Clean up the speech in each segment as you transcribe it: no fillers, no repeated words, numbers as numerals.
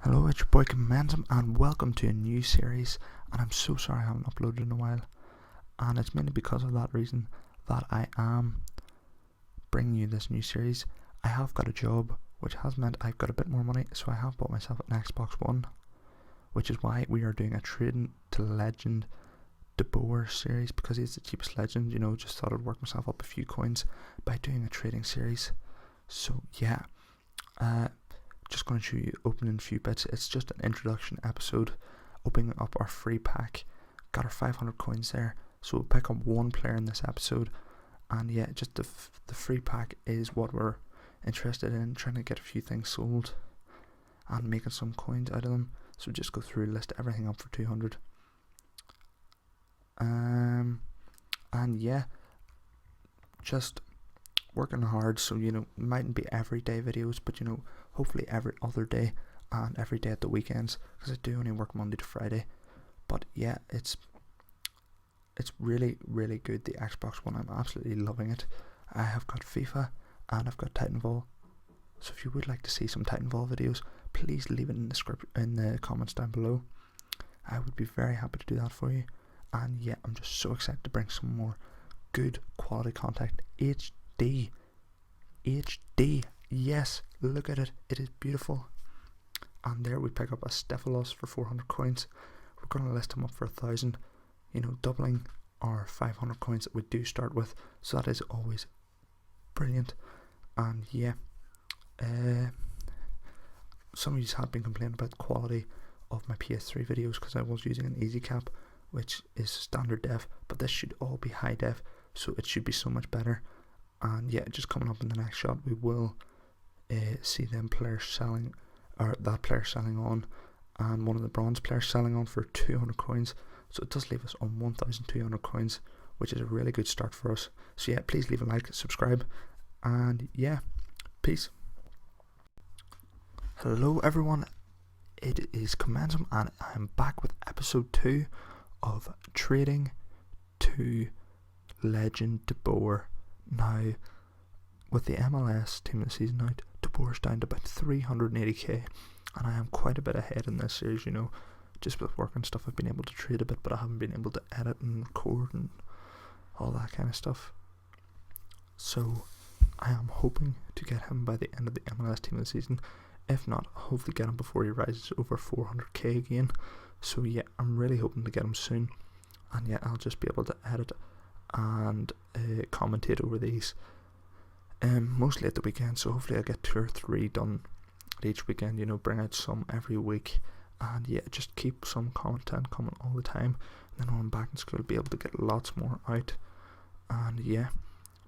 Hello, it's your boy Commensum and welcome to a new series, and I'm so sorry I haven't uploaded in a while, and it's mainly because of that reason that I am bringing you this new series. I have got a job, which has meant I've got a bit more money, so I have bought myself an Xbox One, which is why we are doing a Trading to Legend to Boer series, because he's the cheapest legend. Just thought I'd work myself up a few coins by doing a trading series. So yeah, just going to show you opening a few bits. It's just an introduction episode, opening up our free pack. Got our 500 coins there, so we'll pick up one player in this episode, and yeah, just the free pack is what we're interested in, trying to get a few things sold and making some coins out of them. So just go through, list everything up for 200. And yeah, just working hard, so mightn't be everyday videos, but hopefully every other day and every day at the weekends, because I do only work Monday to Friday. But yeah, it's really good, the Xbox One. I'm absolutely loving it. I have got FIFA and I've got Titanfall, so if you would like to see some Titanfall videos, please leave it in the comments down below. I would be very happy to do that for you. And yeah, I'm just so excited to bring some more good quality content. HD, yes, look at it, it is beautiful. And there we pick up a Stephalos for 400 coins. We're going to list him up for 1,000, doubling our 500 coins that we do start with, so that is always brilliant. And yeah, some of you have been complaining about the quality of my PS3 videos, because I was using an easy cap, which is standard def, but this should all be high def, so it should be so much better. And yeah, just coming up in the next shot, we will see them players selling, or that player selling on, and one of the bronze players selling on for 200 coins. So it does leave us on 1,200 coins, which is a really good start for us. So yeah, please leave a like, subscribe, and yeah, peace. Hello everyone, it is Commensum, and I'm back with episode 2 of Trading to Legend to Boer. Now, with the MLS team of the season out, De Boer's down to about 380k, and I am quite a bit ahead in this series. Just with work and stuff, I've been able to trade a bit, but I haven't been able to edit and record and all that kind of stuff. So I am hoping to get him by the end of the MLS team of the season. If not, hopefully get him before he rises over 400k again. So yeah, I'm really hoping to get him soon, and yeah, I'll just be able to edit and commentate over these, mostly at the weekend. So hopefully I'll get 2 or 3 done each weekend. Bring out some every week, and yeah, just keep some content coming all the time. And then when I'm back in school, I'll be able to get lots more out. And yeah,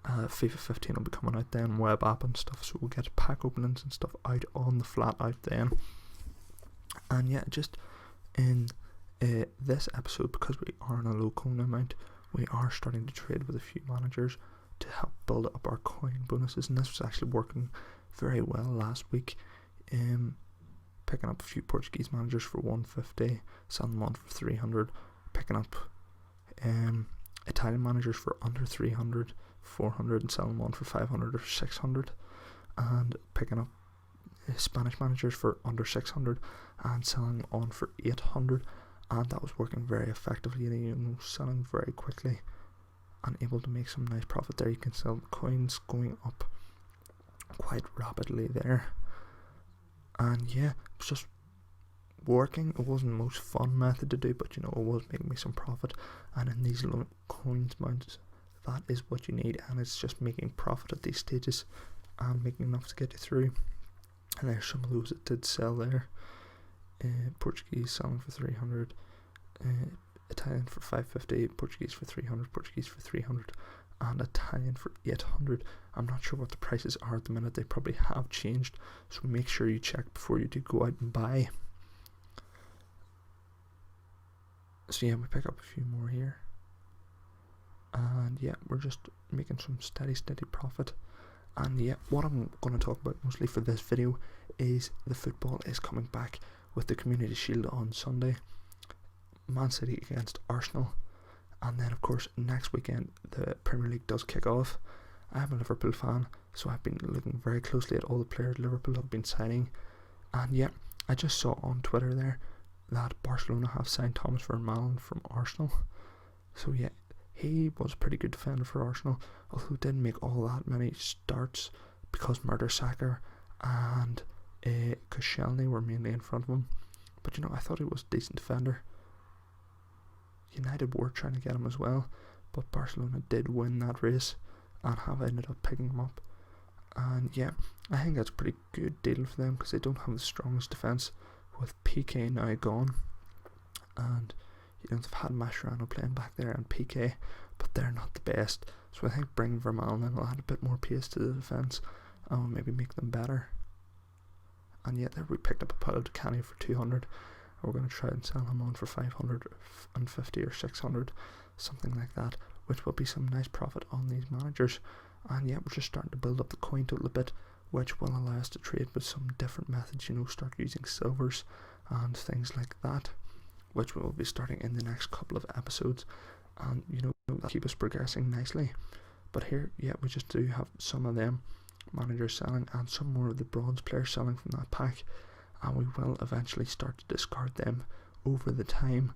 FIFA 15 will be coming out then, web app and stuff, so we'll get pack openings and stuff out on the flat out then. And yeah, just in this episode, because we are in a low coin amount, we are starting to trade with a few managers to help build up our coin bonuses, and this was actually working very well last week. Picking up a few Portuguese managers for 150, selling them on for 300, picking up Italian managers for under 300, 400, and selling them on for 500 or 600, and picking up Spanish managers for under 600 and selling them on for 800, and that was working very effectively. Selling very quickly and able to make some nice profit there. You can sell coins going up quite rapidly there, and yeah, it was just working. It wasn't the most fun method to do, but it was making me some profit. And in these low coins amounts, that is what you need, and it's just making profit at these stages and making enough to get you through. And there's some of those that did sell there. Portuguese selling for 300, Italian for 550, Portuguese for 300, Portuguese for 300, and Italian for 800. I'm not sure what the prices are at the minute. They probably have changed, so make sure you check before you do go out and buy. So yeah, we pick up a few more here, and yeah, we're just making some steady profit. And yeah, what I'm going to talk about mostly for this video is the football is coming back with the Community Shield on Sunday, Man City against Arsenal, and then of course next weekend the Premier League does kick off. I'm a Liverpool fan, so I've been looking very closely at all the players Liverpool have been signing, and yeah, I just saw on Twitter there that Barcelona have signed Thomas Vermaelen from Arsenal. So yeah, he was a pretty good defender for Arsenal, although didn't make all that many starts because Mertesacker and Koscielny were mainly in front of him. But I thought he was a decent defender. United were trying to get him as well, but Barcelona did win that race and have ended up picking him up. And yeah, I think that's a pretty good deal for them because they don't have the strongest defence with PK now gone. And they've had Mascherano playing back there and PK, but they're not the best. So I think bringing Vermaelen in will add a bit more pace to the defence and will maybe make them better. And yet there we picked up a Paulo Di Canio for 200. We're going to try and sell him on for 550 or 600, something like that, which will be some nice profit on these managers. And yeah, we're just starting to build up the coin total a bit, which will allow us to trade with some different methods, start using silvers and things like that, which we will be starting in the next couple of episodes, and that'll keep us progressing nicely. But here, yeah, we just do have some of them managers selling and some more of the bronze players selling from that pack, and we will eventually start to discard them over the time,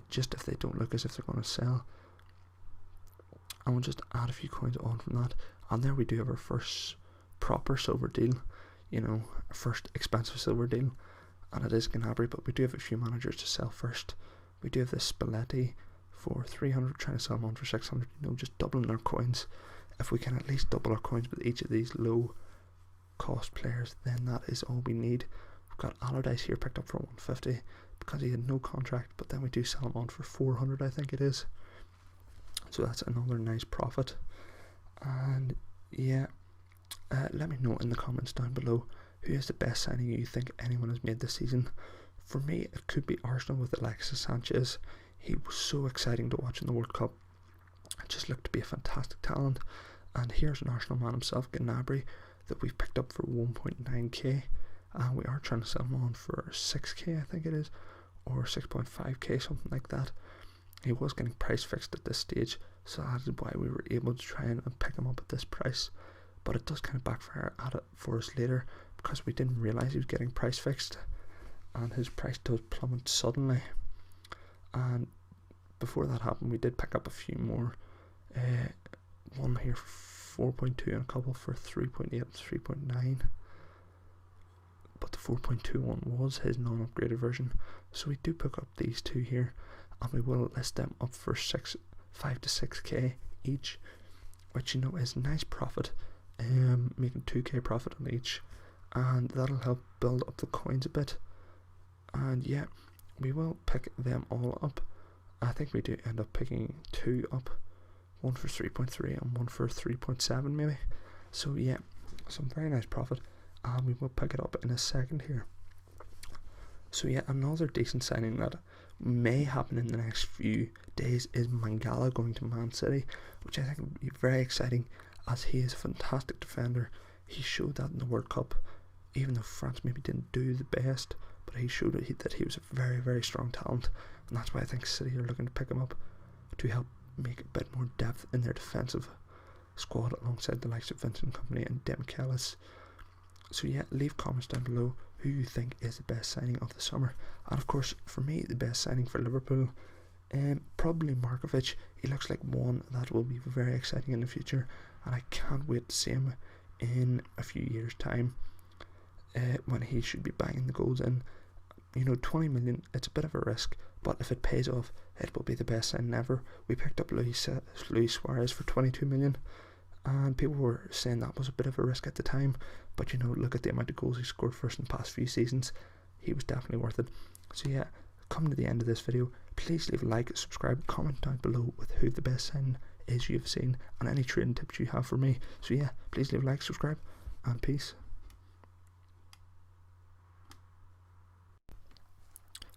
just if they don't look as if they're going to sell. And we'll just add a few coins on from that, and there we do have our first proper silver deal, our first expensive silver deal, and it is Gnabry, but we do have a few managers to sell first. We do have this Spalletti for 300, trying to sell him on for 600, just doubling our coins. If we can at least double our coins with each of these low cost players, then that is all we need. We've got Allardyce here picked up for 150 because he had no contract, but then we do sell him on for 400, I think it is. So that's another nice profit. And yeah, let me know in the comments down below who is the best signing you think anyone has made this season. For me, it could be Arsenal with Alexis Sanchez. He was so exciting to watch in the World Cup. It just looked to be a fantastic talent. And here's an Arsenal man himself, Gnabry, that we've picked up for 1.9k, and we are trying to sell him on for 6k, I think it is, or 6.5k, something like that. He was getting price fixed at this stage, so that is why we were able to try and pick him up at this price. But it does kind of backfire at it for us later, because we didn't realise he was getting price fixed, and his price does plummet suddenly. And before that happened, we did pick up a few more. One here for 4.2 and a couple for 3.8 and 3.9. But the 4.2 one was his non-upgraded version, so we do pick up these two here, and we will list them up for 5 to 6k each, which is nice profit, making 2k profit on each, and that'll help build up the coins a bit. And yeah, we will pick them all up. I think we do end up picking two up, one for 3.3 and one for 3.7 maybe. So yeah, some very nice profit, and we will pick it up in a second here. So yeah, another decent signing that may happen in the next few days is Mangala going to Man City, which I think would be very exciting, as he is a fantastic defender. He showed that in the World Cup, even though France maybe didn't do the best, but he showed that he was a very, very strong talent, and that's why I think City are looking to pick him up to help make a bit more depth in their defensive squad alongside the likes of Vincent Kompany and Demichelis. So yeah, leave comments down below who you think is the best signing of the summer. And of course, for me, the best signing for Liverpool, probably Markovic. He looks like one that will be very exciting in the future, and I can't wait to see him in a few years' time, when he should be banging the goals in. 20 million, it's a bit of a risk, but if it pays off, it will be the best signing ever. We picked up Luis Suarez for 22 million, and people were saying that was a bit of a risk at the time, but look at the amount of goals he scored for us in the past few seasons. He was definitely worth it. So yeah, coming to the end of this video, please leave a like, subscribe, comment down below with who the best signing is you've seen, and any trading tips you have for me. So yeah, please leave a like, subscribe, and peace.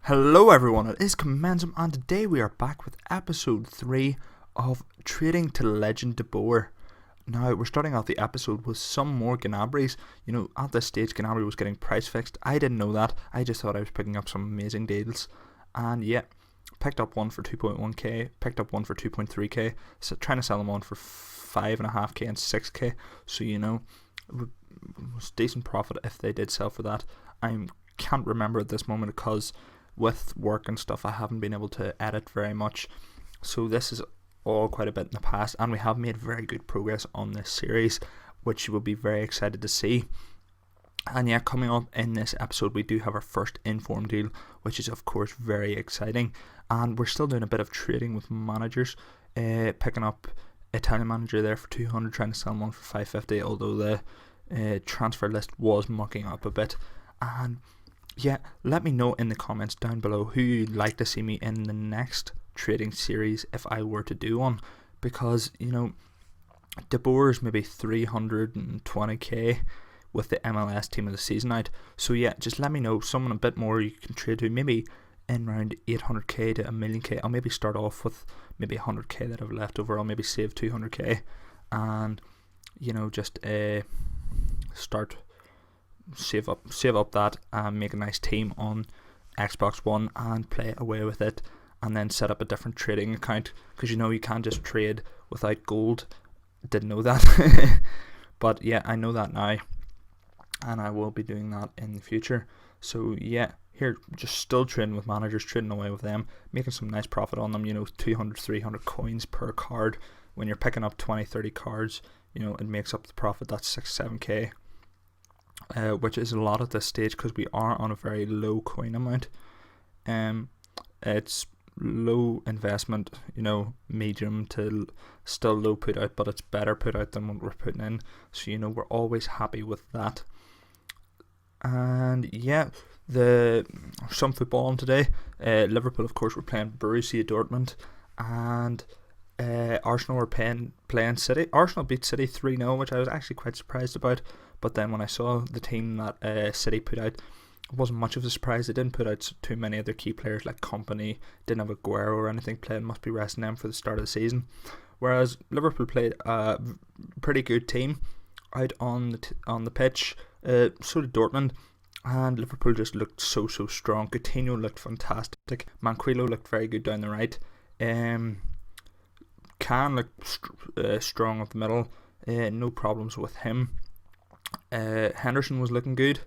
Hello everyone, it is Commensum, and today we are back with episode 3 of Trading to Legend de Boer. Now, we're starting off the episode with some more Gnabrys. At this stage, Gnabry was getting price fixed. I didn't know that. I just thought I was picking up some amazing deals. And yeah, picked up one for 2.1k, picked up one for 2.3k, so trying to sell them on for 5.5k and 6k. So, it was decent profit if they did sell for that. I'm can't remember at this moment because with work and stuff I haven't been able to edit very much. So this is all quite a bit in the past, and we have made very good progress on this series, which you will be very excited to see. And yeah, coming up in this episode we do have our first inform deal, which is of course very exciting, and we're still doing a bit of trading with managers, picking up Italian manager there for 200, trying to sell him on for 550, although the transfer list was mucking up a bit. And yeah, let me know in the comments down below who you'd like to see me in the next trading series if I were to do one, because you know De Boer is maybe 320k with the MLS team of the season out. So yeah, just let me know someone a bit more you can trade to, maybe in around 800k to 1,000,000k. I'll maybe start off with maybe 100k that I've left over. I'll maybe save 200k and you know just start save up that and make a nice team on Xbox One and play away with it, and then set up a different trading account, because you know you can't just trade without gold. Didn't know that but yeah, I know that now, and I will be doing that in the future. So yeah, here just still trading with managers, trading away with them, making some nice profit on them, you know, 200 300 coins per card. When you're picking up 20-30 cards, you know, it makes up the profit. That's 6-7k, which is a lot at this stage because we are on a very low coin amount. It's low investment, you know, medium to still low put out, but it's better put out than what we're putting in, so you know we're always happy with that. And yeah, some football on today. Liverpool of course were playing Borussia Dortmund, and Arsenal were playing City. Arsenal beat City 3-0, which I was actually quite surprised about, but then when I saw the team that City put out, it wasn't much of a surprise. They didn't put out too many other key players like Company, didn't have a Boer or anything playing, must be resting them for the start of the season. Whereas Liverpool played a pretty good team out on the pitch, so did Dortmund, and Liverpool just looked so strong. Coutinho looked fantastic, Manquillo looked very good down the right, Can looked strong up the middle, no problems with him. Henderson was looking good.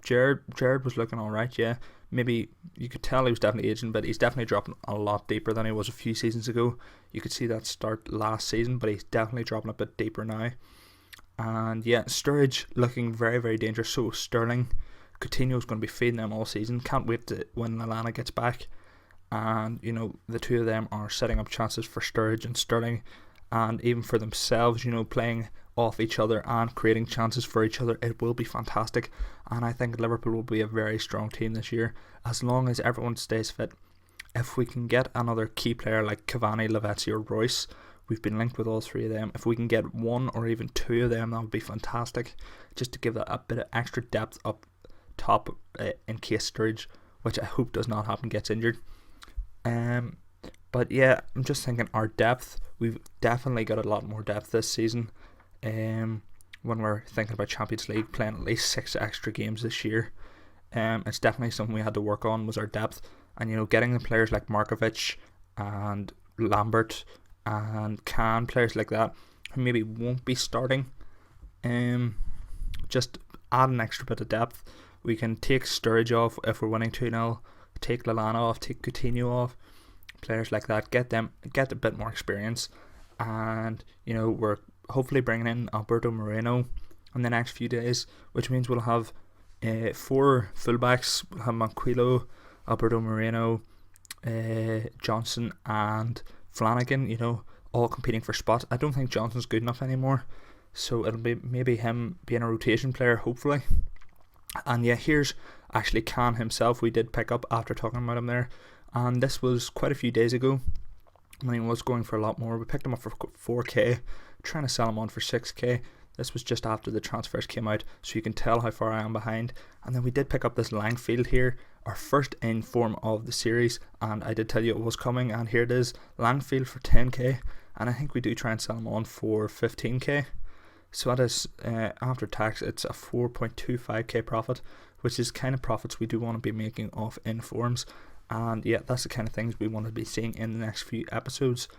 Jared was looking alright, yeah. Maybe you could tell he was definitely aging, but he's definitely dropping a lot deeper than he was a few seasons ago. You could see that start last season, but he's definitely dropping a bit deeper now. And yeah, Sturridge looking very dangerous. So Sterling. Coutinho's going to be feeding them all season. Can't wait to when Lallana gets back. And you know, the two of them are setting up chances for Sturridge and Sterling, and even for themselves, you know, playing off each other and creating chances for each other. It will be fantastic, and I think Liverpool will be a very strong team this year as long as everyone stays fit. If we can get another key player like Cavani, Lavezzi or Royce, we've been linked with all three of them. If we can get one or even two of them, that would be fantastic, just to give that a bit of extra depth up top in case Sturridge, which I hope does not happen, gets injured. But yeah, I'm just thinking our depth, we've definitely got a lot more depth this season. When we're thinking about Champions League, playing at least 6 extra games this year, it's definitely something we had to work on, was our depth. And you know, getting the players like Markovic and Lambert and Can, players like that who maybe won't be starting, just add an extra bit of depth. We can take Sturridge off if we're winning 2-0, take Lallana off, take Coutinho off, players like that, get a bit more experience. And you know, we're hopefully bringing in Alberto Moreno in the next few days, which means we'll have 4 fullbacks. We'll have Manquillo, Alberto Moreno, Johnson and Flanagan, you know, all competing for spots. I don't think Johnson's good enough anymore, so it'll be maybe him being a rotation player, hopefully. And yeah, here's actually Can himself. We did pick up after talking about him there, and this was quite a few days ago when he was going for a lot more. We picked him up for 4k, trying to sell him on for 6k. This was just after the transfers came out, so you can tell how far I am behind. And then we did pick up this Langfield here, our first in form of the series, and I did tell you it was coming, and here it is, Langfield for 10k, and I think we do try and sell him on for 15k. So that is, after tax, it's a 4.25k profit, which is kind of profits we do want to be making off informs. And yeah, that's the kind of things we want to be seeing in the next few episodes.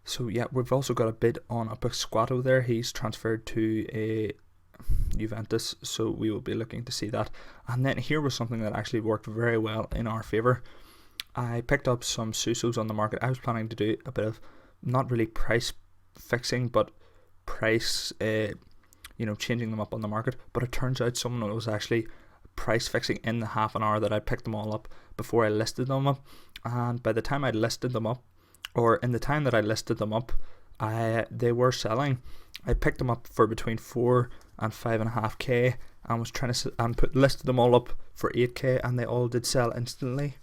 So yeah, we've also got a bid on a Pasquato there. He's transferred to Juventus, so we will be looking to see that. And then here was something that actually worked very well in our favour. I picked up some Susos on the market. I was planning to do a bit of, not really price fixing, but price, changing them up on the market. But it turns out someone was actually price fixing in the half an hour that I picked them all up before I listed them up. And by the time I listed them up, or in the time that I listed them up, they were selling. I picked them up for between 4 and 5.5k, and was trying to listed them all up for 8k, and they all did sell instantly.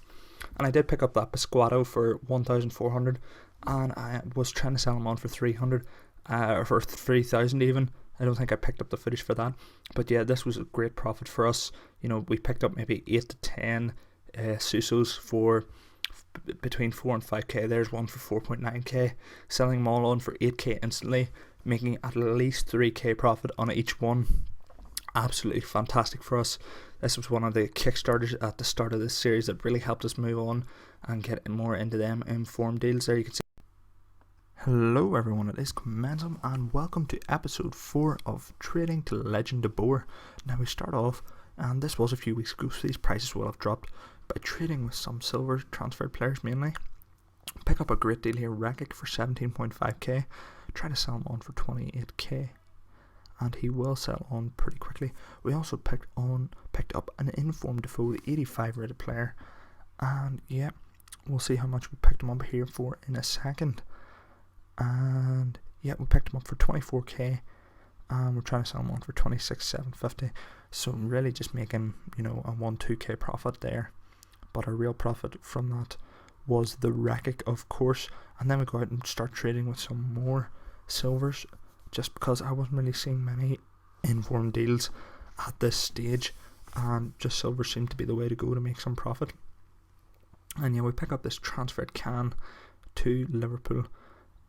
And I did pick up that Pasquato for 1,400, and I was trying to sell them on for 300, or for 3,000 even. I don't think I picked up the footage for that, but yeah, this was a great profit for us. We picked up maybe 8 to 10 Susos for between 4 and 5k. There's one for 4.9k, selling them all on for 8k instantly, making at least 3k profit on each one. Absolutely fantastic for us. This was one of the kickstarters at the start of this series that really helped us move on and get more into them informed deals. There you can see. Hello everyone, it is Commensum and welcome to episode 4 of Trading to Legend to Boer. Now we start off, and this was a few weeks ago, so these prices will have dropped, by trading with some silver transferred players mainly. Pick up a great deal here, Rekic for 17.5k, try to sell him on for 28k, and he will sell on pretty quickly. We also picked up an informed Defoe, the 85 rated player, and yeah, we'll see how much we picked him up here for in a second. And yeah, we picked him up for 24k, and we're trying to sell him on for 26,750. So really just making, a 1-2k profit there. But our real profit from that was the Rekic, of course. And then we go out and start trading with some more silvers, just because I wasn't really seeing many informed deals at this stage, and just silver seemed to be the way to go to make some profit. And yeah, we pick up this transferred can to Liverpool,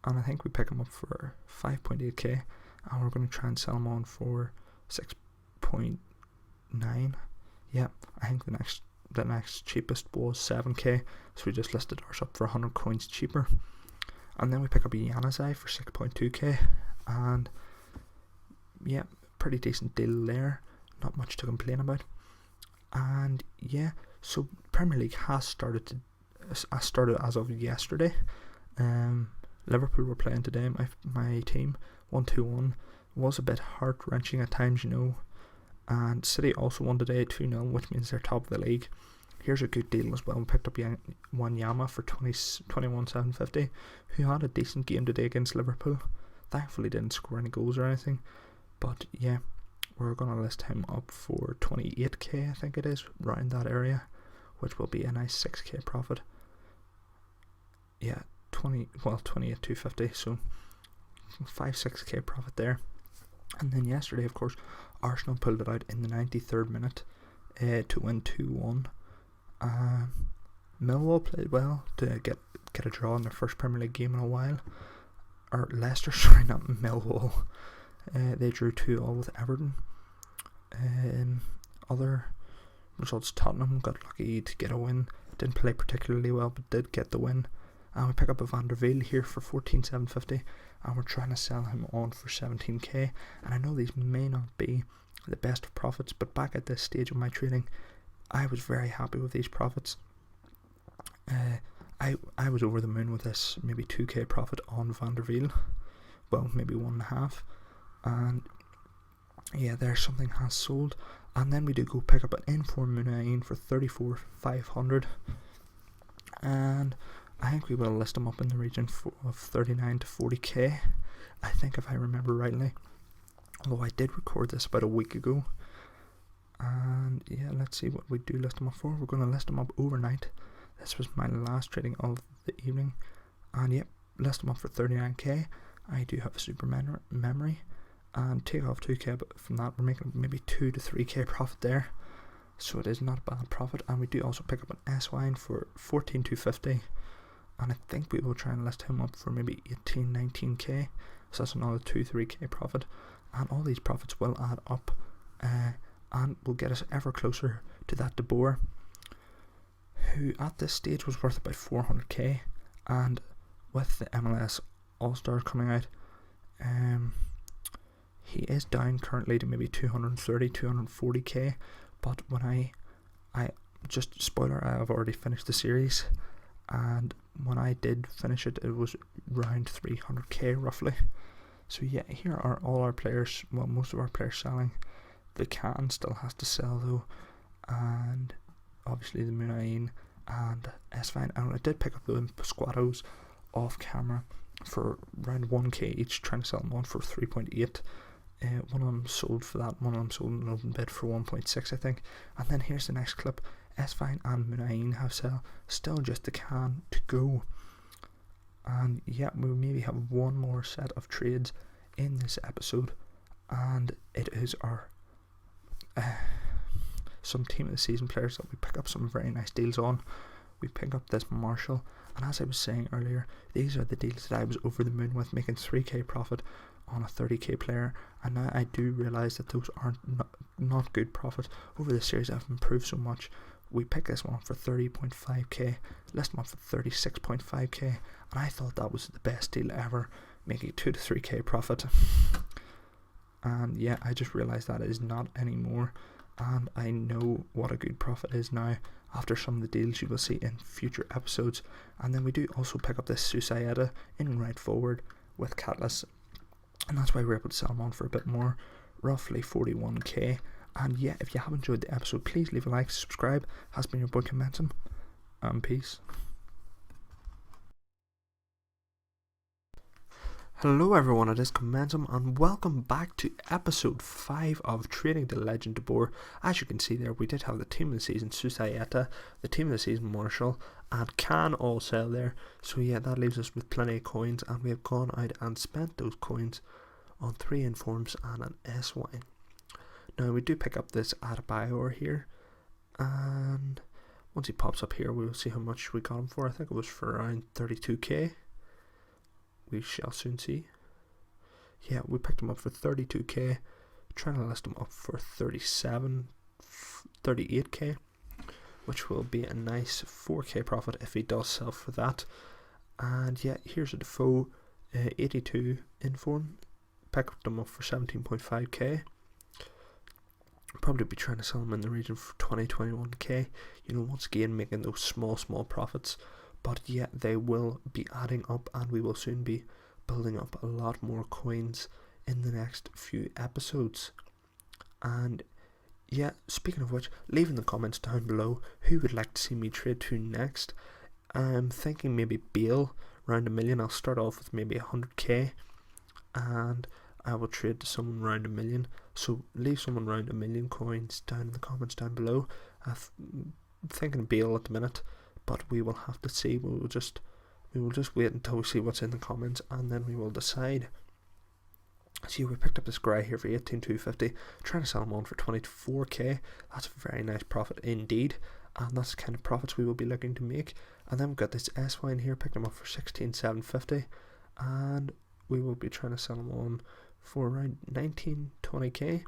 and I think we pick him up for 5.8k, and we're going to try and sell him on for 6.9. Yeah, I think the next cheapest was 7k, so we just listed ours up for 100 coins cheaper. And then we pick up a Yanazai for 6.2k, and yeah, pretty decent deal there, not much to complain about. And yeah, so Premier League has started as of yesterday. Liverpool were playing today, my team, 1-2-1. Was a bit heart-wrenching at times, and City also won today 2-0, which means they're top of the league. Here's a good deal as well. We picked up Wanyama for 21,750, who had a decent game today against Liverpool. Thankfully didn't score any goals or anything, but yeah, we're going to list him up for 28k, I think it is, around that area, which will be a nice 6k profit. Yeah, 28,250, so 5-6k profit there. And then yesterday, of course, Arsenal pulled it out in the 93rd minute to win 2-1. Millwall played well to get a draw in their first Premier League game in a while. Or Leicester, sorry, not Millwall. They drew 2-2 with Everton. Other results, Tottenham got lucky to get a win. Didn't play particularly well, but did get the win. And we pick up a Van der Veil here for 14,750, and we're trying to sell him on for 17k. And I know these may not be the best of profits, but back at this stage of my trading, I was very happy with these profits. I was over the moon with this maybe 2k profit on Van der Veil, well, maybe 1.5, and yeah, there's something has sold. And then we do go pick up an informed Munain for 34,500, and I think we will list them up in the region of 39 to 40k, I think, if I remember rightly. Although I did record this about a week ago. And yeah, let's see what we do list them up for. We're going to list them up overnight. This was my last trading of the evening. And yep, list them up for 39k. I do have a super memory. And take off 2k, but from that we're making maybe 2 to 3k profit there. So it is not a bad profit. And we do also pick up an S-Wine for 14,250. And I think we will try and list him up for maybe 18, 19k. So that's another 2-3k profit. And all these profits will add up, and will get us ever closer to that De Boer, who at this stage was worth about 400k. And with the MLS All-Stars coming out, he is down currently to maybe 230, 240k, but when I just spoiler, I have already finished the series, and when I did finish it, it was around 300k roughly. So yeah, here are all our players, well, most of our players selling. The Can still has to sell though, and obviously the Munain and S-Fine. And I did pick up the Pasquatos off camera for around 1k each, trying to sell them on for 3.8. One of them sold for that, one of them sold an open bid for 1.6 I think. And then here's the next clip. S-Fine and Munain have still just the Can to go. And yeah, we'll maybe have one more set of trades in this episode, and it is our some team of the season players that we pick up some very nice deals on. We pick up this Marshall, and as I was saying earlier, these are the deals that I was over the moon with, making 3k profit on a 30k player, and now I do realise that those aren't not good profits. Over the series I've improved so much. We picked this one up for 30.5k, list one up for 36.5k, and I thought that was the best deal ever, making 2 to 3k profit. And yeah, I just realised that it is not anymore, and I know what a good profit is now after some of the deals you will see in future episodes. And then we do also pick up this Susayeta in right forward with Catless, and that's why we're able to sell them on for a bit more, roughly 41k. And yeah, if you have enjoyed the episode, please leave a like, subscribe. Has been your boy Commentum, and peace. Hello everyone, it is Commentum, and welcome back to episode 5 of Trading the Legend de Boer. As you can see there, we did have the team of the season Susayeta, the team of the season Marshall, and Can all sell there. So yeah, that leaves us with plenty of coins, and we have gone out and spent those coins on 3 informs and an S-Wine. Now we do pick up this Boer here, and once he pops up here we will see how much we got him for. I think it was for around 32k. We shall soon see. Yeah, we picked him up for 32k, trying to list him up for 38k, which will be a nice 4k profit if he does sell for that. And yeah, here's a Defoe 82 inform, picked him up for 17.5k. Probably be trying to sell them in the region for 20-21k, you know, once again making those small profits, but yeah, they will be adding up, and we will soon be building up a lot more coins in the next few episodes. And yeah, speaking of which, leave in the comments down below who would like to see me trade to next. I'm thinking maybe Bale around 1 million. I'll start off with maybe 100k, and I will trade to someone around 1 million. So leave someone around 1 million coins down in the comments down below. I'm thinking Bale at the minute, but we will have to see. We will just wait until we see what's in the comments, and then we will decide. See, we picked up this guy here for 18,250, trying to sell him on for 24k. That's a very nice profit indeed, and that's the kind of profits we will be looking to make. And then we've got this S-Wine here, picked him up for 16,750, and we will be trying to sell them on for around 19-20k.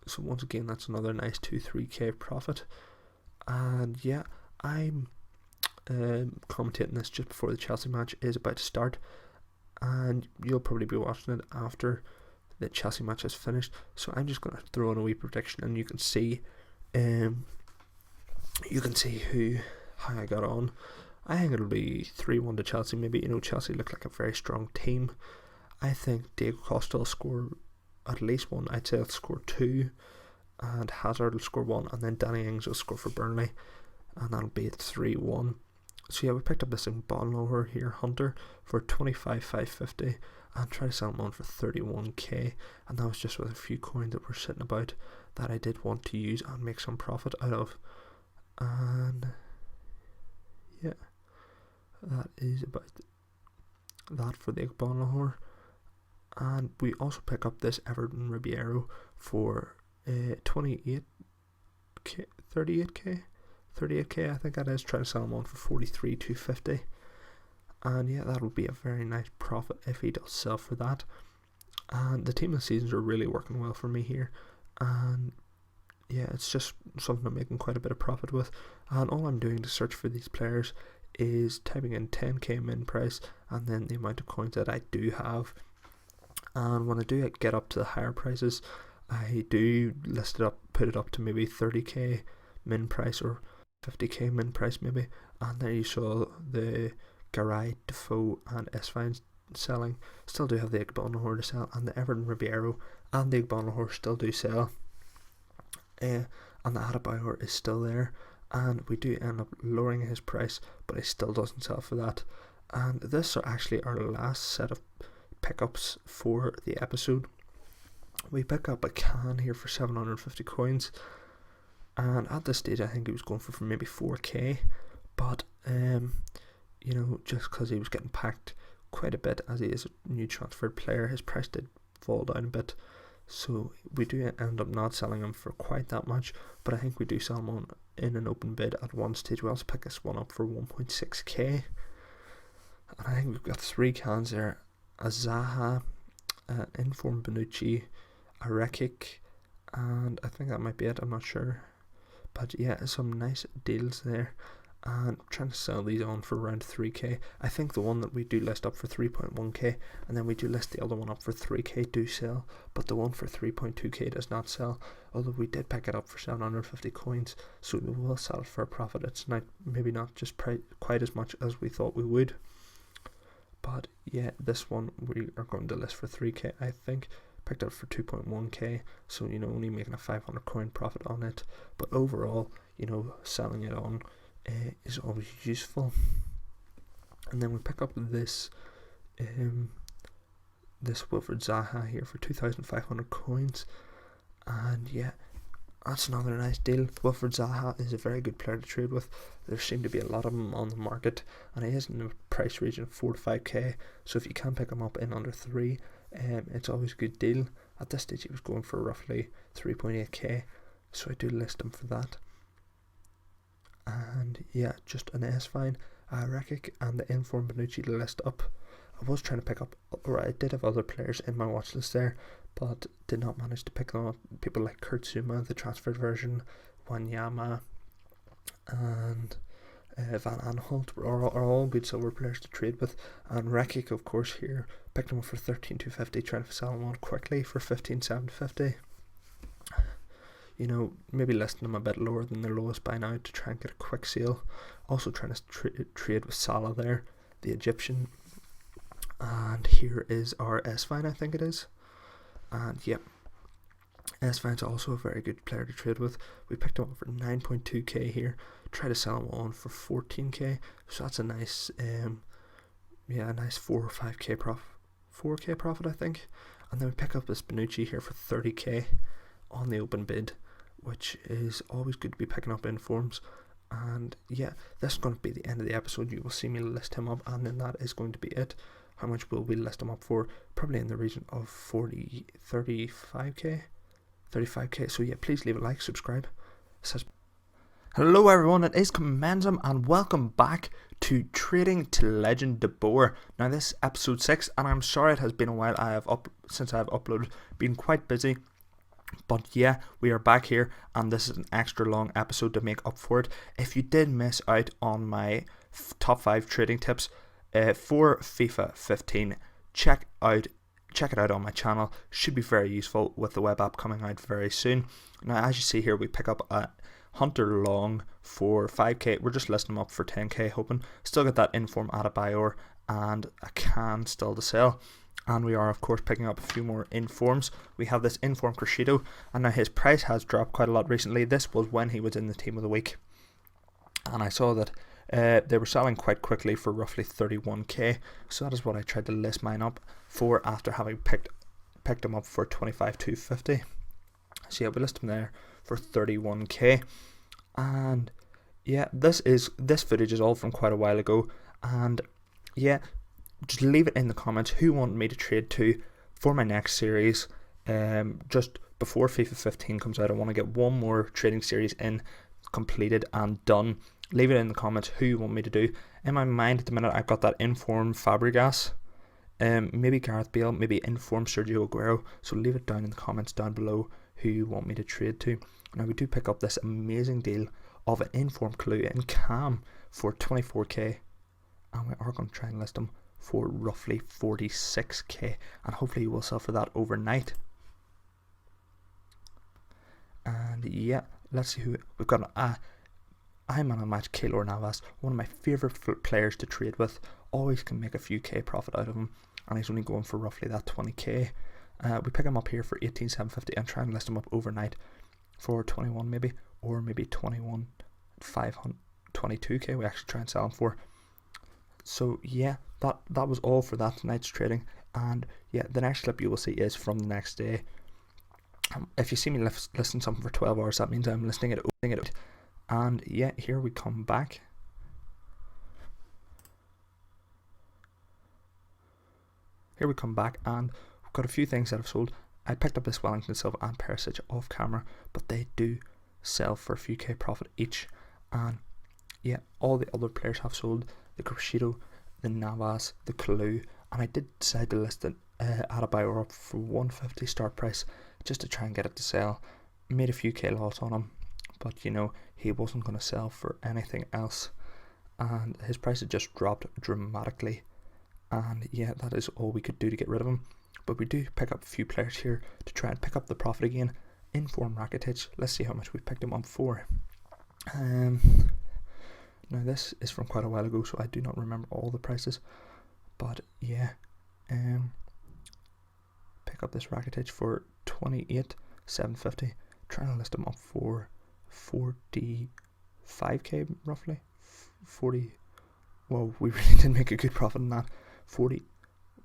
So once again, that's another nice 2-3k profit. And yeah, I'm commentating this just before the Chelsea match is about to start, and you'll probably be watching it after the Chelsea match is finished. So I'm just going to throw in a wee prediction, and you can see how I got on. I think it'll be 3-1 to Chelsea. Maybe, you know, Chelsea look like a very strong team. I think Diego Costa will score at least 1. I'd say he'll score 2, and Hazard will score 1, and then Danny Ings will score for Burnley, and that'll be 3-1. So yeah, we picked up this in Bonlower here, Hunter, for 25,550, and tried to sell him on for 31k, and that was just with a few coins that were sitting about that I did want to use and make some profit out of. And yeah, that is about that for the Bonlower. And we also pick up this Everton Ribeiro for 38k, I think that is, trying to sell him on for 43,250, and yeah, that would be a very nice profit if he does sell for that. And the team of the seasons are really working well for me here, and yeah, it's just something I'm making quite a bit of profit with. And all I'm doing to search for these players is typing in 10k min price and then the amount of coins that I do have, And when I do get up to the higher prices, I do put it up to maybe 30k min price or 50k min price maybe. And there you saw the Garay, Defoe and Esfine selling. Still do have the Igbonahor to sell, and the Everton Ribeiro and the Igbonahor still do sell. And the Adebayor is still there, and we do end up lowering his price, but he still doesn't sell for that. And this are actually our last set of pickups for the episode. We pick up a can here for 750 coins, and at this stage I think he was going for maybe 4k, but you know, just because he was getting packed quite a bit as he is a new transferred player, his price did fall down a bit, so we do end up not selling him for quite that much. But I think we do sell him in an open bid at one stage. We also pick this one up for 1.6k, and I think we've got 3 cans there: a Zaha, Inform Bonucci, a Rekic, and I think that might be it, I'm not sure. But yeah, some nice deals there, and I'm trying to sell these on for around 3k. I think the one that we do list up for 3.1k, and then we do list the other one up for 3k, do sell, but the one for 3.2k does not sell, although we did pick it up for 750 coins, so we will sell it for a profit. It's not, maybe not just quite as much as we thought we would, but yeah, this one we are going to list for 3k, I think. Picked up for 2.1k, so you know, only making a 500 coin profit on it, but overall, you know, selling it on is always useful. And then we pick up this Wilfred Zaha here for 2,500 coins, and yeah, that's another nice deal. Wilfred Zaha is a very good player to trade with. There seem to be a lot of them on the market, and he is in the price region of 4 to 5k, so if you can pick him up in under 3, it's always a good deal. At this stage he was going for roughly 3.8k, so I do list him for that. And yeah, just an S-Fine, Rekic and the Inform Bonucci to list up. I was trying to pick up, or I did have other players in my watch list there, but did not manage to pick them up. People like Kurt Zuma, the transferred version, Wanyama, and Van Aanholt are all good silver players to trade with. And Rekic, of course, here picked him up for 13,250, trying to sell him on quickly for 15,750. You know, maybe listing them a bit lower than their lowest by now to try and get a quick sale. Also trying to trade with Salah there, the Egyptian. And here is our S-Fine, I think it is. And yep, S-Fine's also a very good player to trade with. We picked him up for 9.2k here. Try to sell him on for 14k. So that's a nice, a nice 4 or 5k profit. 4k profit, I think. And then we pick up this Bonucci here for 30k on the open bid, which is always good to be picking up informs. And yeah, this is going to be the end of the episode. You will see me list him up, and then that is going to be it. How much will we list him up for? Probably in the region of 35k. So yeah, please leave a like, subscribe. Hello everyone, it is Commensum, and welcome back to Trading to Legend de Boer. Now this is episode 6, and I'm sorry it has been a while since I have uploaded. Been quite busy. But yeah, we are back here, and this is an extra long episode to make up for it. If you did miss out on my top 5 trading tips for FIFA 15, check it out on my channel. Should be very useful with the web app coming out very soon. Now, as you see here, we pick up a Hunter Long for 5k. We're just listing them up for 10k, hoping. Still got that Inform Adebayor and a can still to sell. And we are, of course, picking up a few more informs. We have this Inform Crescido, and now his price has dropped quite a lot recently. This was when he was in the team of the week, and I saw that they were selling quite quickly for roughly 31k. So that is what I tried to list mine up for after having picked him up for 25,250. So yeah, we list him there for 31k, and yeah, this footage is all from quite a while ago, and yeah. Just leave it in the comments who you want me to trade to for my next series. Just before FIFA 15 comes out, I want to get one more trading series completed and done. Leave it in the comments who you want me to do. In my mind at the minute, I've got that Inform Fabregas, maybe Gareth Bale, maybe Inform Sergio Aguero. So leave it down in the comments down below who you want me to trade to. Now we do pick up this amazing deal of an Inform Clue and Cam for 24k, and we are going to try and list him for roughly 46k, and hopefully you will sell for that overnight. And yeah, let's see who we've got. I'm on a match, Keylor Navas, one of my favourite players to trade with. Always can make a few K profit out of him, and he's only going for roughly that 20k. We pick him up here for 18,750 and try and list him up overnight for 21 maybe, or maybe 22k we actually try and sell him for. So yeah, that was all for that tonight's trading. And yeah, the next clip you will see is from the next day. If you see me listing something for 12 hours, that means I'm listing it. And yeah, here we come back. And we've got a few things that have sold. I picked up this Wellington Silva and Perisic off camera, but they do sell for a few K profit each. And yeah, all the other players have sold. The Crescido, the Navas, the Kalu, and I did decide to list it at a Boer up for 150 start price just to try and get it to sell. Made a few K loss on him, but you know, he wasn't going to sell for anything else, and his price had just dropped dramatically. And yeah, that is all we could do to get rid of him. But we do pick up a few players here to try and pick up the profit again. Inform Rakitic, let's see how much we picked him up for. Now this is from quite a while ago, so I do not remember all the prices, but yeah, pick up this Rakitic for 28,750, trying to list him up for 45k roughly. 40, well, we really did make a good profit on that. 40,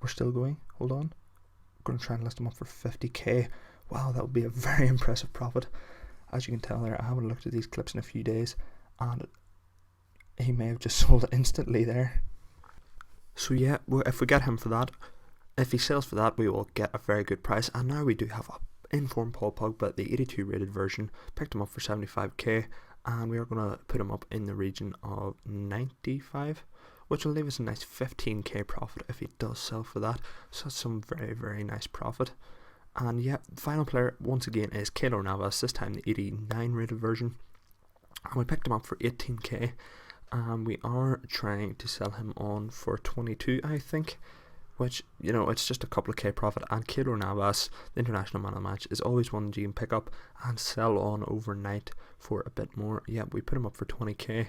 we're still going, hold on, we're going to try and list him up for 50k. Wow, that would be a very impressive profit. As you can tell there, I haven't looked at these clips in a few days, and he may have just sold it instantly there. So yeah, well, if we get him for that, if he sells for that, we will get a very good price. And now we do have a informed Paul Pogba, the 82 rated version. Picked him up for 75k, and we are going to put him up in the region of 95, which will leave us a nice 15k profit if he does sell for that. So that's some very, very nice profit. And yeah, the final player once again is Keylor Navas, this time the 89 rated version, and we picked him up for 18k. And we are trying to sell him on for 22, I think, which, you know, it's just a couple of K profit. And Keylor Navas, the international man of the match, is always one that you can pick up and sell on overnight for a bit more. Yeah, we put him up for 20k.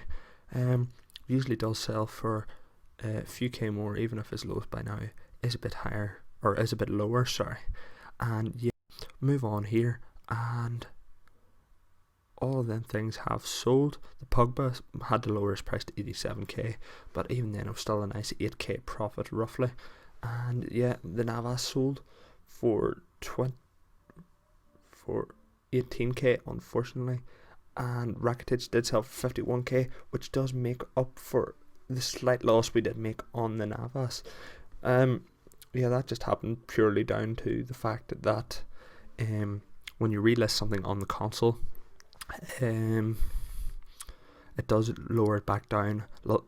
Usually does sell for a few K more, even if his lowest by now is a bit higher, or is a bit lower, sorry. And yeah, move on here, and all of them things have sold. The Pogba had to lower his price to 87k, but even then it was still a nice 8k profit roughly. And yeah, the Navas sold for 18k unfortunately, and Rakitic did sell for 51k, which does make up for the slight loss we did make on the Navas. Yeah, that just happened purely down to the fact that when you relist something on the console, it does lower it back down,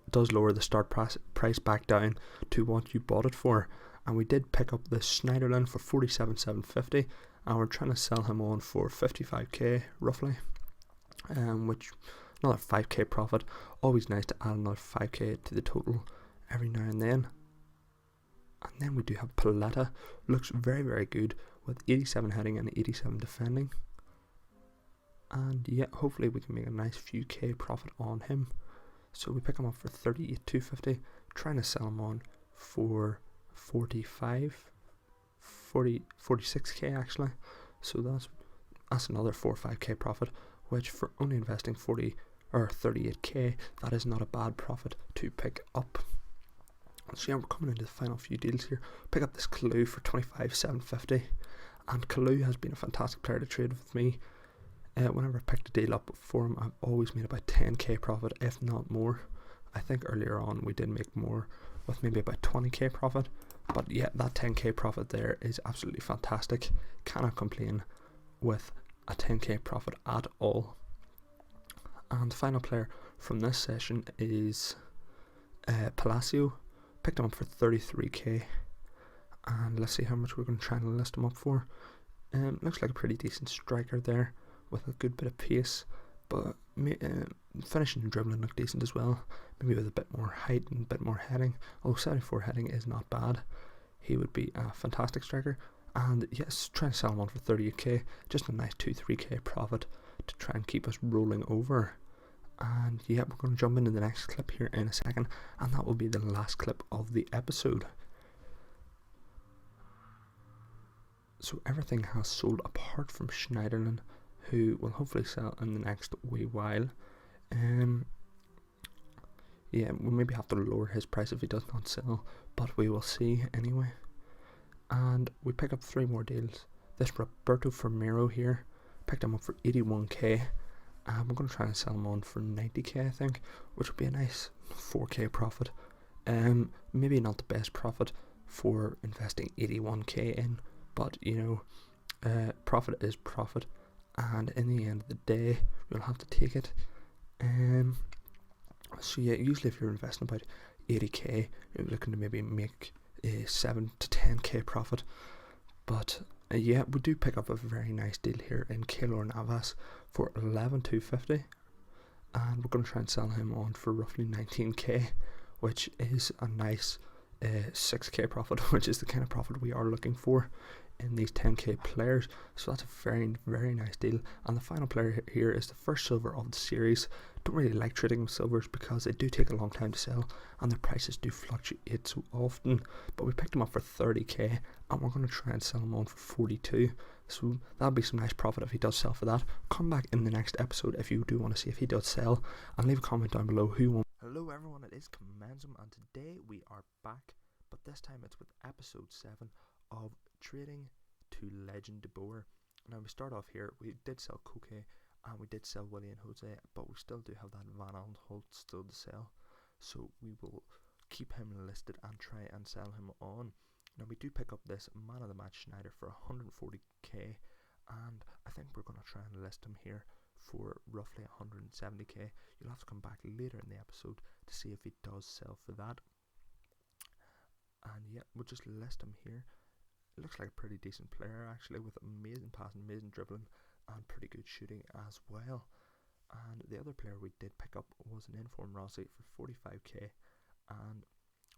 does lower the start price back down to what you bought it for. And we did pick up the Schneiderlin for 47,750, and we're trying to sell him on for 55k roughly, which another 5k profit. Always nice to add another 5k to the total every now and then. And then we do have Paletta, looks very, very good with 87 heading and 87 defending. And yeah, hopefully we can make a nice few K profit on him. So we pick him up for 38,250, trying to sell him on for 46k actually. So that's another 4 or 5k profit, which for only investing 40 or 38k, that is not a bad profit to pick up. So yeah, we're coming into the final few deals here. Pick up this Kalu for 25,750, and Kalu has been a fantastic player to trade with me. Whenever I picked a deal up for him, I've always made about 10k profit, if not more. I think earlier on we did make more, with maybe about 20k profit. But yeah, that 10k profit there is absolutely fantastic. Cannot complain with a 10k profit at all. And the final player from this session is Palacio. Picked him up for 33k, and let's see how much we're going to try and list him up for. Looks like a pretty decent striker there with a good bit of pace, but finishing and dribbling look decent as well, maybe with a bit more height and a bit more heading. Although 74 heading is not bad, he would be a fantastic striker. And yes, trying to sell him on for 38k, just a nice 2-3k profit to try and keep us rolling over. And yeah, we're going to jump into the next clip here in a second, and that will be the last clip of the episode. So everything has sold apart from Schneiderlin, who will hopefully sell in the next wee while. Yeah, we'll maybe have to lower his price if he does not sell, but we will see anyway. And we pick up 3 more deals. This Roberto Firmino here, picked him up for 81k, and we're going to try and sell him on for 90k, I think, which would be a nice 4k profit. Maybe not the best profit for investing 81k in, but you know, profit is profit, and in the end of the day, you'll have to take it. So yeah, usually if you're investing about 80k, you're looking to maybe make a 7 to 10k profit. But yeah, we do pick up a very nice deal here in Keylor Navas for 11,250, and we're going to try and sell him on for roughly 19k, which is a nice 6k profit, which is the kind of profit we are looking for in these 10k players. So that's a very, very nice deal. And the final player here is the first silver of the series. Don't really like trading with silvers because they do take a long time to sell and their prices do fluctuate so often, but we picked them up for 30k and we're going to try and sell them on for 42, so that'll be some nice profit if he does sell for that. Come back in the next episode if you do want to see if he does sell, and leave a comment down below who won. Hello everyone, it is Commensum, and today we are back, but this time it's with episode 7 of Trading to Legend de Boer. Now we start off here, we did sell Koke and we did sell William Jose, but we still do have that Van Aanholt still to sell, so we will keep him listed and try and sell him on. Now we do pick up this man of the match Schneider for 140k, and I think we're going to try and list him here for roughly 170k. You'll have to come back later in the episode to see if he does sell for that. And yeah, we'll just list him here. It looks like a pretty decent player actually, with amazing passing, amazing dribbling, and pretty good shooting as well. And the other player we did pick up was an informed Rossi for 45k, and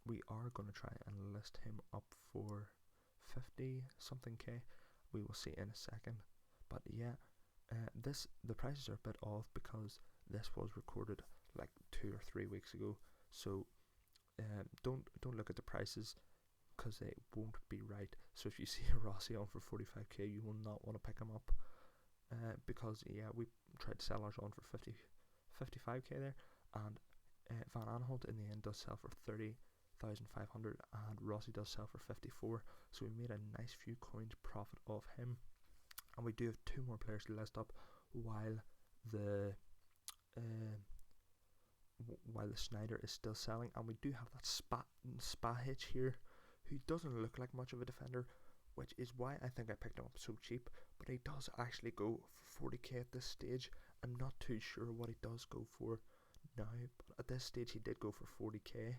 we are going to try and list him up for 50 something k. We will see in a second. But yeah, the prices are a bit off because this was recorded like 2 or 3 weeks ago, so don't look at the prices because they won't be right. So if you see a Rossi on for 45k, you will not want to pick him up, because yeah, we tried to sell ours on for 55k there, and Van Aanholt in the end does sell for 30,500 and Rossi does sell for 54, so we made a nice few coins profit off him. And we do have 2 more players to list up while the Schneider is still selling, and we do have that Spahic here, who doesn't look like much of a defender, which is why I think I picked him up so cheap, but he does actually go for 40k at this stage. I'm not too sure what he does go for now, but at this stage he did go for 40k,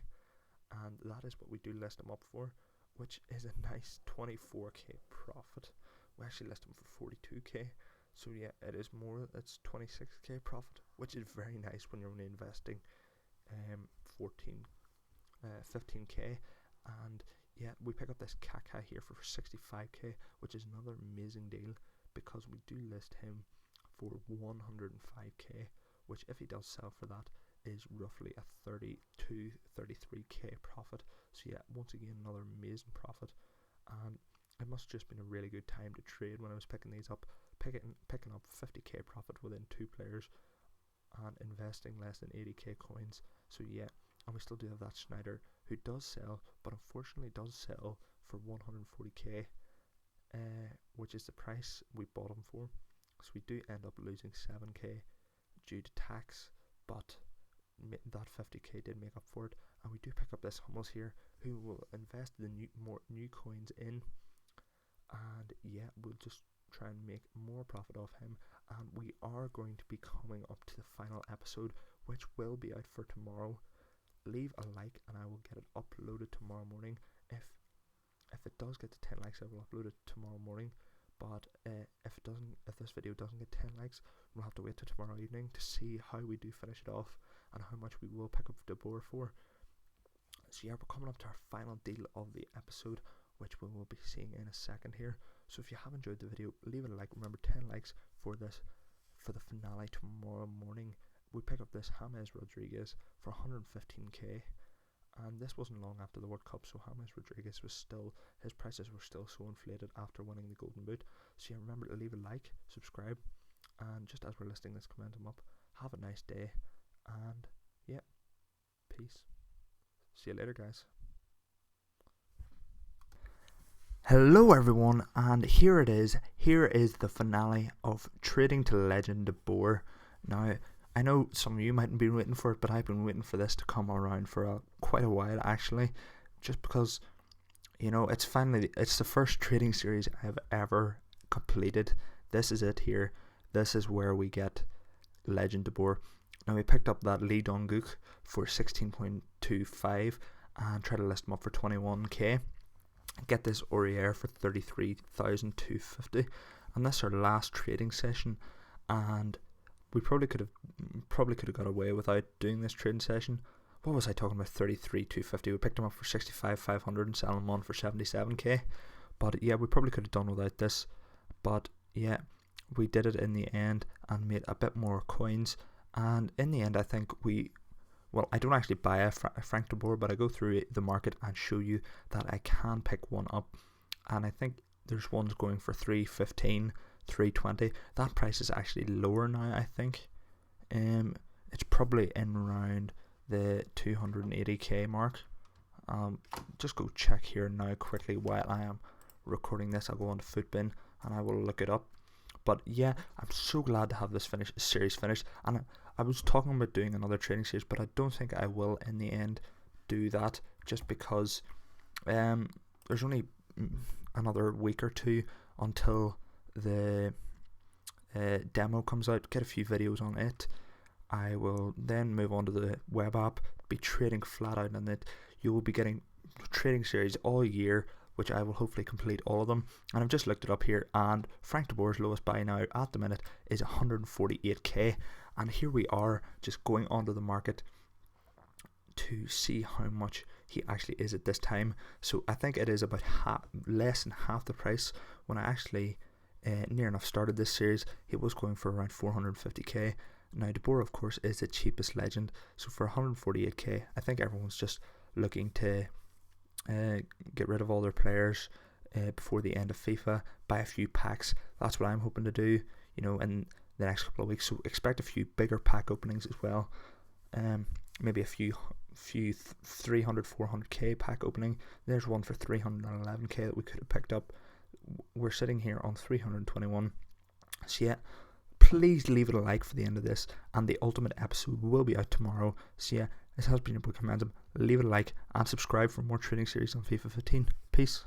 and that is what we do list him up for, which is a nice 24k profit. We actually list him for 42k, so yeah, it is more, it's 26k profit, which is very nice when you're only investing 15k. And yeah, we pick up this Kaka here for 65k, which is another amazing deal because we do list him for 105k, which if he does sell for that is roughly a 33k profit. So yeah, once again another amazing profit, and it must have just been a really good time to trade when I was picking these up, picking up 50k profit within 2 players and investing less than 80k coins. So yeah, and we still do have that Schneider who does sell, but unfortunately does sell for 140k, which is the price we bought him for. So we do end up losing 7k due to tax, but that 50k did make up for it. And we do pick up this Hummels here, who will invest the new coins in, and yeah, we'll just try and make more profit off him. And we are going to be coming up to the final episode, which will be out for tomorrow. Leave a like and I will get it uploaded tomorrow morning. If it does get to 10 likes, I will upload it tomorrow morning. But if this video doesn't get 10 likes, we'll have to wait till tomorrow evening to see how we do finish it off and how much we will pick up De Boer for. So yeah, we're coming up to our final deal of the episode, which we will be seeing in a second here. So if you have enjoyed the video, leave it a like. Remember, 10 likes for this, for the finale tomorrow morning. We pick up this James Rodriguez for 115k, and this wasn't long after the World Cup, so James Rodriguez was still, his prices were still so inflated after winning the Golden Boot. So yeah, remember to leave a like, subscribe, and just as we're listing this Commentum up, have a nice day, and yeah, peace. See you later, guys. Hello everyone, and here it is. Here is the finale of Trading to Legend De Boer. Now, I know some of you mightn't be waiting for it, but I've been waiting for this to come around for quite a while actually, just because, you know, it's the first trading series I've ever completed. This is it here. This is where we get Legend De Boer. Now, we picked up that Lee Dong-gook for 16.25 and tried to list him up for 21k. Get this Aurier for 33,250, and this is our last trading session, and we probably could have got away without doing this trading session. What was I talking about? 33,250. We picked him up for 65,500 and selling him on for 77k. But yeah, we probably could have done without this. But yeah, we did it in the end and made a bit more coins. And in the end, I think I don't actually buy a Frank De Boer, but I go through the market and show you that I can pick one up. And I think there's ones going for 315, 320. That price is actually lower now, I think. It's probably in around the 280k mark. Just go check here now quickly while I am recording this. I'll go on to Footbin and I will look it up. But yeah, I'm so glad to have this series finished. And I was talking about doing another trading series, but I don't think I will in the end do that, just because there's only another week or two until the demo comes out. Get a few videos on it. I will then move on to the web app, be trading flat out on it. You will be getting trading series all year, which I will hopefully complete all of them. And I've just looked it up here, and Frank De Boer's lowest buy now at the minute is 148k. And here we are, just going onto the market to see how much he actually is at this time. So I think it is about less than half the price. When I actually near enough started this series, he was going for around 450k. Now, De Boer, of course, is the cheapest legend. So for 148k, I think everyone's just looking to get rid of all their players before the end of FIFA, buy a few packs. That's what I'm hoping to do, you know, in the next couple of weeks. So expect a few bigger pack openings as well. Maybe a few 300, 400k pack opening. There's one for 311k that we could have picked up. We're sitting here on 321. So yeah, please leave it a like for the end of this, and the ultimate episode will be out tomorrow. So yeah, this has been your boy Commentum. Leave it a like and subscribe for more trading series on FIFA 15. Peace.